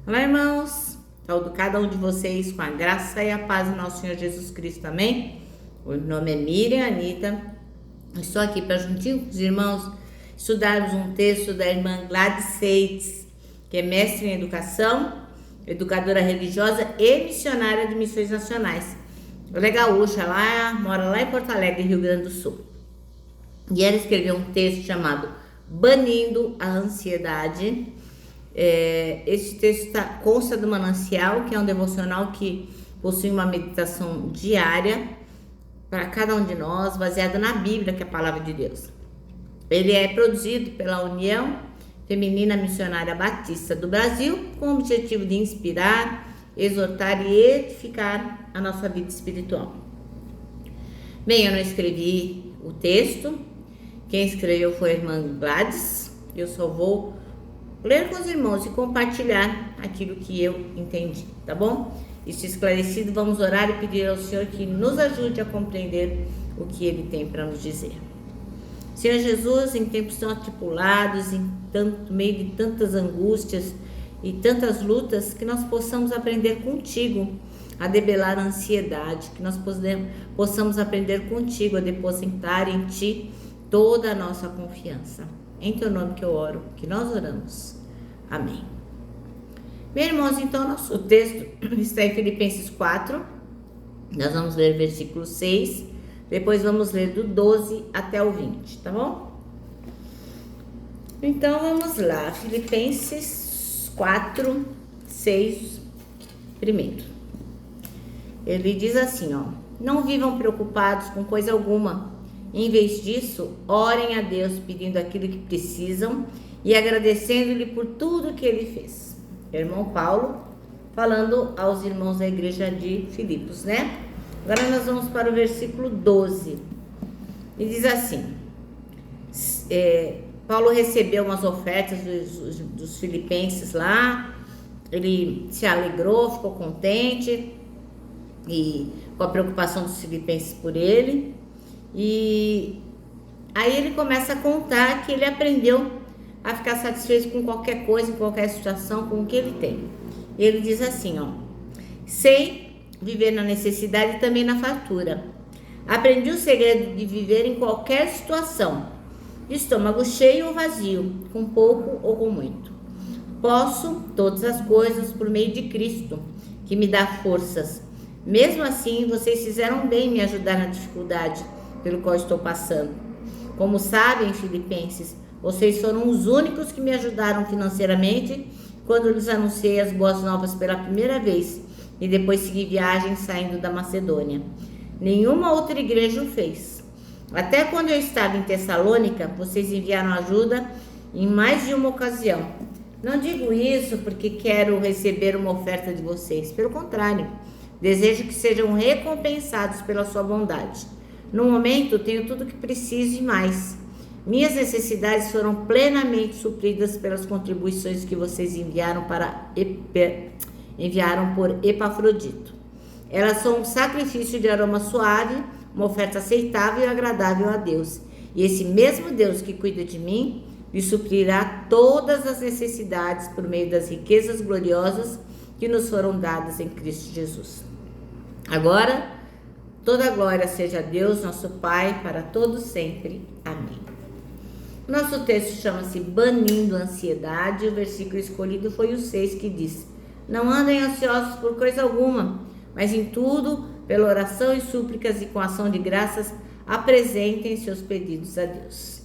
Olá, irmãos. Saúdo cada um de vocês com a graça e a paz do nosso Senhor Jesus Cristo, amém? O nome é Miriam Anitta. Estou aqui para, juntinho com os irmãos, estudarmos um texto da irmã Gladys Seitz, que é mestre em educação, educadora religiosa e missionária de missões nacionais. Ela é gaúcha, mora lá em Porto Alegre, Rio Grande do Sul. E ela escreveu um texto chamado Banindo a Ansiedade. Esse texto consta do Manancial, que é um devocional que possui uma meditação diária para cada um de nós, baseado na Bíblia, que é a palavra de Deus. Ele é produzido pela União Feminina Missionária Batista do Brasil, com o objetivo de inspirar, exortar e edificar a nossa vida espiritual. Bem, eu não escrevi o texto, quem escreveu foi a irmã Gladys. Eu só vou ler com os irmãos e compartilhar aquilo que eu entendi, tá bom? Isso esclarecido, vamos orar e pedir ao Senhor que nos ajude a compreender o que Ele tem para nos dizer. Senhor Jesus, em tempos tão atribulados, no meio de tantas angústias e tantas lutas, que nós possamos aprender contigo a debelar a ansiedade, que nós possamos aprender contigo a depositar em Ti toda a nossa confiança. Em Teu nome que eu oro, que nós oramos. Amém. Meus irmãos, então nosso texto está em Filipenses 4. Nós vamos ler versículo 6. Depois vamos ler do 12 até o 20, tá bom? Então vamos lá. Filipenses 4, 6, primeiro. Ele diz assim, ó: não vivam preocupados com coisa alguma. Em vez disso, orem a Deus pedindo aquilo que precisam e agradecendo-lhe por tudo que Ele fez. Irmão Paulo falando aos irmãos da igreja de Filipos, né? Agora nós vamos para o versículo 12. E diz assim: Paulo recebeu umas ofertas dos filipenses lá. Ele se alegrou, ficou contente e com a preocupação dos filipenses por ele. E aí ele começa a contar que ele aprendeu a ficar satisfeito com qualquer coisa, em qualquer situação, com o que ele tem. Ele diz assim, ó: sei viver na necessidade e também na fartura. Aprendi o segredo de viver em qualquer situação, de estômago cheio ou vazio, com pouco ou com muito. Posso todas as coisas por meio de Cristo, que me dá forças. Mesmo assim, vocês fizeram bem em me ajudar na dificuldade pelo qual estou passando. Como sabem, filipenses, vocês foram os únicos que me ajudaram financeiramente quando lhes anunciei as boas novas pela primeira vez e depois segui viagem saindo da Macedônia. Nenhuma outra igreja o fez. Até quando eu estava em Tessalônica, vocês enviaram ajuda em mais de uma ocasião. Não digo isso porque quero receber uma oferta de vocês. Pelo contrário, desejo que sejam recompensados pela sua bondade. No momento, tenho tudo o que preciso e mais. Minhas necessidades foram plenamente supridas pelas contribuições que vocês enviaram por Epafrodito. Elas são um sacrifício de aroma suave, uma oferta aceitável e agradável a Deus. E esse mesmo Deus que cuida de mim, lhe suprirá todas as necessidades por meio das riquezas gloriosas que nos foram dadas em Cristo Jesus. Agora, toda glória seja a Deus, nosso Pai, para todos sempre. Amém. Nosso texto chama-se Banindo a Ansiedade. O versículo escolhido foi o 6, que diz: não andem ansiosos por coisa alguma, mas em tudo, pela oração e súplicas e com ação de graças, apresentem seus pedidos a Deus.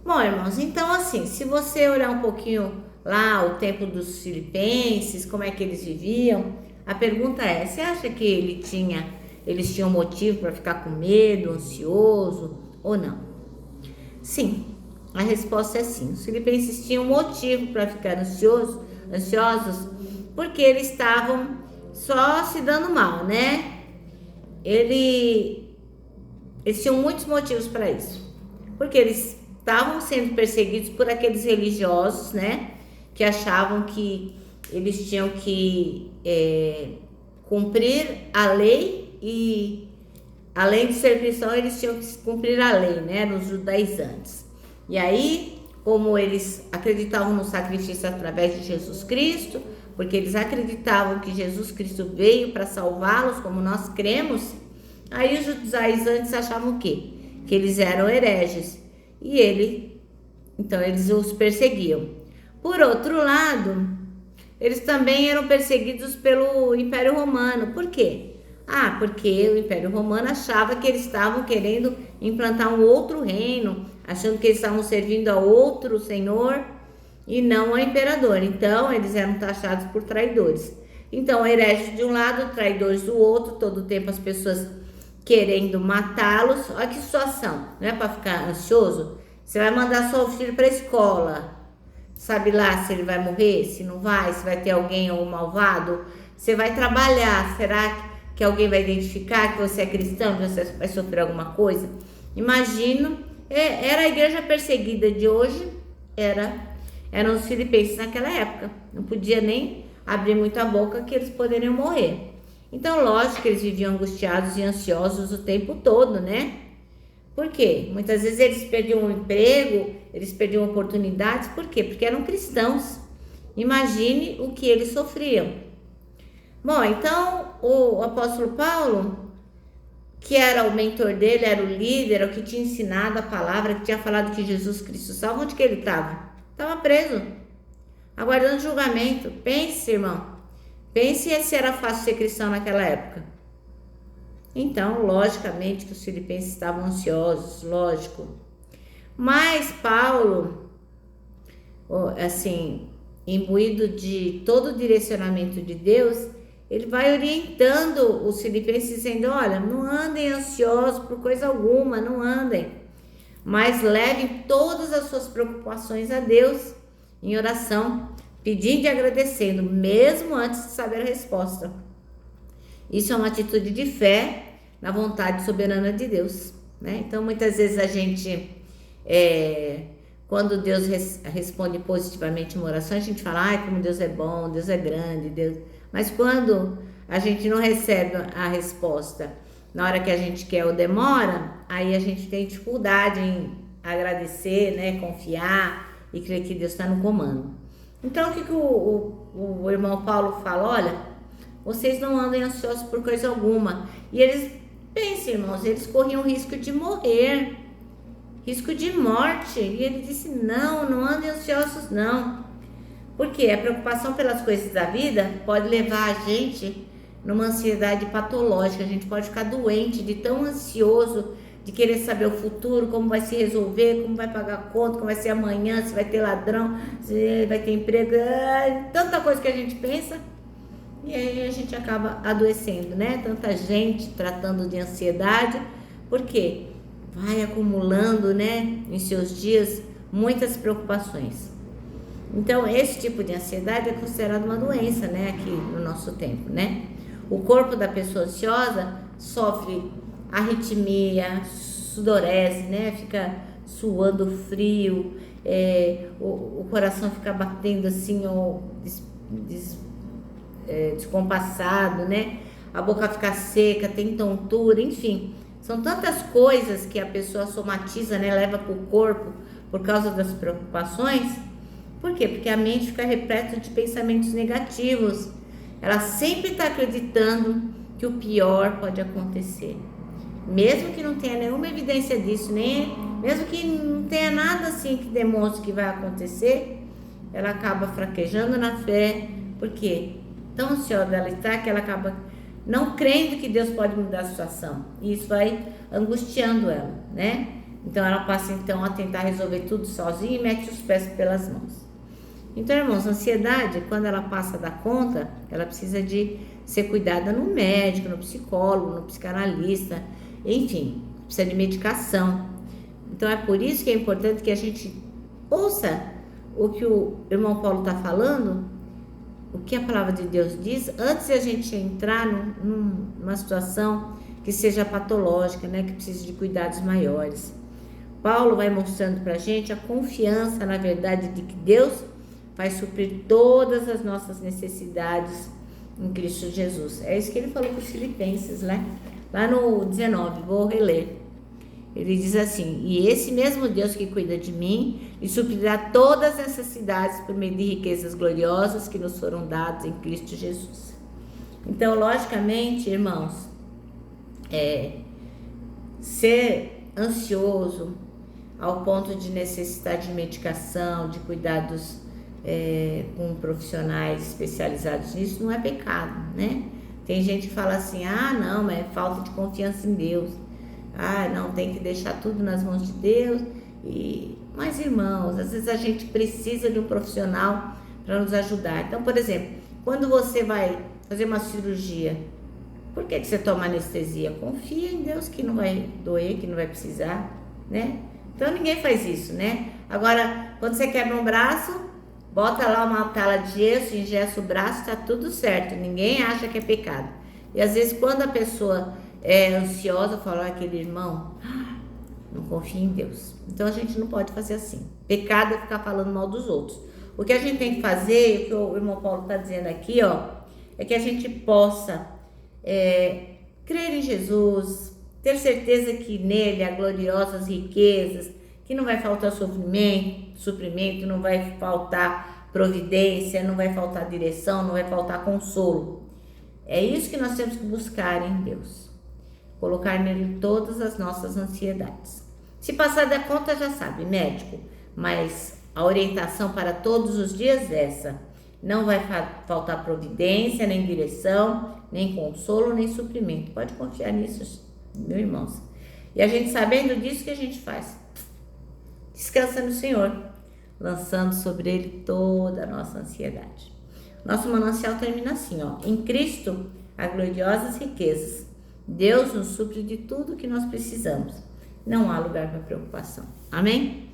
Bom, irmãos, então assim, se você olhar um pouquinho lá o tempo dos filipenses, como é que eles viviam, a pergunta é: você acha que eles tinham motivo para ficar com medo, ansioso ou não? Sim, a resposta é sim. Os filipenses tinham motivo para ficar ansiosos, porque eles estavam só se dando mal, né? Eles tinham muitos motivos para isso. Porque eles estavam sendo perseguidos por aqueles religiosos, né? Que achavam que eles tinham que cumprir a lei e, além de ser cristão, eles tinham que cumprir a lei, né? Os judaizantes. E aí, como eles acreditavam no sacrifício através de Jesus Cristo, porque eles acreditavam que Jesus Cristo veio para salvá-los, como nós cremos, aí os judaizantes achavam o quê? Que eles eram hereges, e então eles os perseguiam. Por outro lado, eles também eram perseguidos pelo Império Romano. Por quê? Porque o Império Romano achava que eles estavam querendo implantar um outro reino, achando que eles estavam servindo a outro senhor e não ao imperador. Então, eles eram taxados por traidores. Então, hereges de um lado, traidores do outro, todo o tempo as pessoas querendo matá-los. Olha que situação, não é para ficar ansioso? Você vai mandar seu filho para a escola, sabe lá se ele vai morrer, se não vai, se vai ter alguém ou malvado. Você vai trabalhar, será que alguém vai identificar que você é cristão, que você vai sofrer alguma coisa? Imagino, era a igreja perseguida de hoje, eram os filipenses naquela época. Não podia nem abrir muito a boca que eles poderiam morrer. Então, lógico que eles viviam angustiados e ansiosos o tempo todo, né? Por quê? Muitas vezes eles perdiam um emprego, eles perdiam oportunidades. Por quê? Porque eram cristãos. Imagine o que eles sofriam. Bom, então o apóstolo Paulo, que era o mentor dele, era o líder, era o que tinha ensinado a palavra, que tinha falado que Jesus Cristo salva, onde que ele estava? Estava preso, aguardando julgamento. Pense, irmão, pense se era fácil ser cristão naquela época. Então, logicamente que os filipenses estavam ansiosos, lógico. Mas Paulo, assim, imbuído de todo o direcionamento de Deus, ele vai orientando os filipenses dizendo, olha, não andem ansiosos por coisa alguma, não andem. Mas levem todas as suas preocupações a Deus em oração, pedindo e agradecendo, mesmo antes de saber a resposta. Isso é uma atitude de fé na vontade soberana de Deus, né? Então, muitas vezes a gente, quando Deus responde positivamente uma oração, a gente fala, ai, como Deus é bom, Deus é grande, Deus... Mas quando a gente não recebe a resposta na hora que a gente quer ou demora, aí a gente tem dificuldade em agradecer, né? Confiar e crer que Deus está no comando. Então, o que o irmão Paulo fala? Olha, vocês não andem ansiosos por coisa alguma. E eles, pensem, irmãos, eles corriam risco de morrer, risco de morte. E ele disse, não andem ansiosos não. Porque a preocupação pelas coisas da vida pode levar a gente numa ansiedade patológica. A gente pode ficar doente de tão ansioso, de querer saber o futuro, como vai se resolver, como vai pagar a conta, como vai ser amanhã, se vai ter ladrão, se vai ter emprego, tanta coisa que a gente pensa. E aí a gente acaba adoecendo, né? Tanta gente tratando de ansiedade, porque vai acumulando, né, em seus dias muitas preocupações. Então, esse tipo de ansiedade é considerado uma doença, né, aqui no nosso tempo, né? O corpo da pessoa ansiosa sofre arritmia, sudorese, né? Fica suando frio, o coração fica batendo assim, descompassado, né? A boca fica seca, tem tontura, enfim. São tantas coisas que a pessoa somatiza, né? Leva para o corpo por causa das preocupações. Por quê? Porque a mente fica repleta de pensamentos negativos. Ela sempre está acreditando que o pior pode acontecer. Mesmo que não tenha nenhuma evidência disso, mesmo que não tenha nada assim que demonstre que vai acontecer, ela acaba fraquejando na fé. Por quê? Tão ansiosa ela está que ela acaba não crendo que Deus pode mudar a situação. E isso vai angustiando ela, né? Então ela passa então a tentar resolver tudo sozinha e mete os pés pelas mãos. Então, irmãos, a ansiedade, quando ela passa da conta, ela precisa de ser cuidada no médico, no psicólogo, no psicanalista, enfim, precisa de medicação. Então, é por isso que é importante que a gente ouça o que o irmão Paulo está falando, o que a palavra de Deus diz, antes de a gente entrar numa situação que seja patológica, né, que precise de cuidados maiores. Paulo vai mostrando para a gente a confiança na verdade de que Deus vai suprir todas as nossas necessidades em Cristo Jesus. É isso que ele falou para os filipenses, né? Lá no 19, vou reler. Ele diz assim: e esse mesmo Deus que cuida de mim lhe suprirá todas as necessidades por meio de riquezas gloriosas que nos foram dadas em Cristo Jesus. Então, logicamente, irmãos, ser ansioso ao ponto de necessitar de medicação, de cuidados com profissionais especializados nisso, não é pecado, né? Tem gente que fala assim: ah, não, mas é falta de confiança em Deus. Ah, não, tem que deixar tudo nas mãos de Deus. Mas, irmãos, às vezes a gente precisa de um profissional para nos ajudar. Então, por exemplo, quando você vai fazer uma cirurgia, por que você toma anestesia? Confia em Deus que não vai doer, que não vai precisar, né? Então, ninguém faz isso, né? Agora, quando você quebra um braço, bota lá uma tala de gesso, engessa o braço, tá tudo certo. Ninguém acha que é pecado. E às vezes, quando a pessoa é ansiosa, fala aquele irmão, não confia em Deus. Então a gente não pode fazer assim. Pecado é ficar falando mal dos outros. O que a gente tem que fazer, o que o irmão Paulo está dizendo aqui, é que a gente possa crer em Jesus, ter certeza que nele há gloriosas riquezas, que não vai faltar suprimento, não vai faltar providência, não vai faltar direção, não vai faltar consolo. É isso que nós temos que buscar em Deus. Colocar nele todas as nossas ansiedades. Se passar da conta, já sabe, médico. Mas a orientação para todos os dias é essa. Não vai faltar providência, nem direção, nem consolo, nem suprimento. Pode confiar nisso, meus irmãos. E a gente sabendo disso, o que a gente faz? Descansa no Senhor, lançando sobre Ele toda a nossa ansiedade. Nosso manancial termina assim, em Cristo, há gloriosas riquezas. Deus nos supre de tudo o que nós precisamos. Não há lugar para preocupação. Amém?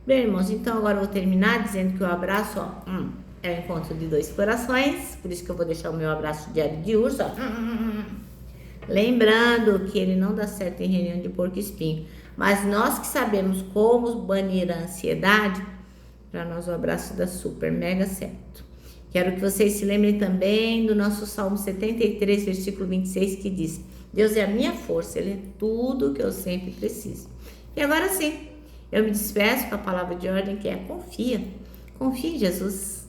Bem, irmãos, então agora eu vou terminar dizendo que o abraço, é o encontro de dois corações. Por isso que eu vou deixar o meu abraço diário de urso, Lembrando que ele não dá certo em reunião de porco-espinho. Mas nós que sabemos como banir a ansiedade, para nós o abraço dá super, mega certo. Quero que vocês se lembrem também do nosso Salmo 73, versículo 26, que diz: Deus é a minha força, Ele é tudo que eu sempre preciso. E agora sim, eu me despeço com a palavra de ordem que é confia. Confia em Jesus.